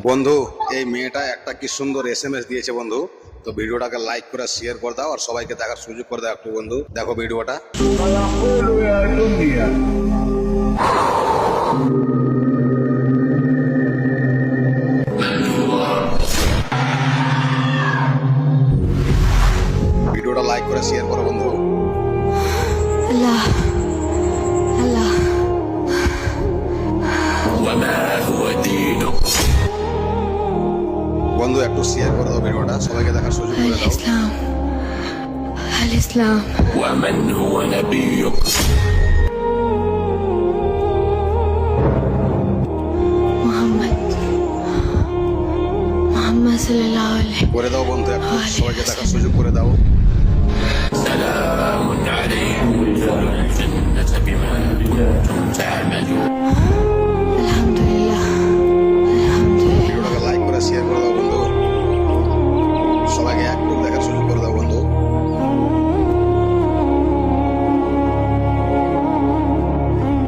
বন্ধু, এই মেয়েটা একটা কি সুন্দর এসএমএস দিয়েছে বন্ধু। তো ভিডিওটাকে লাইক করে শেয়ার করে দাও আর সবাইকে দেখার সুযোগ করে দাও একটু বন্ধু। দেখো ভিডিওটা। فيقول يا دنيا ভিডিওটা লাইক করে শেয়ার করো বন্ধু। الله الله বন্ধু একটু শেয়ার করে দাও ভিডিওটা, সবাইকে দেখার সুযোগ করে দাও। الإسلام الإسلام ومن هو نبيك محمد محمد صلى الله عليه করে দাও বন্ধু, একটু সবাইকে দেখার সুযোগ করে দাও। سلام عليكم ادخلوا الجنة بما كنتم تعملون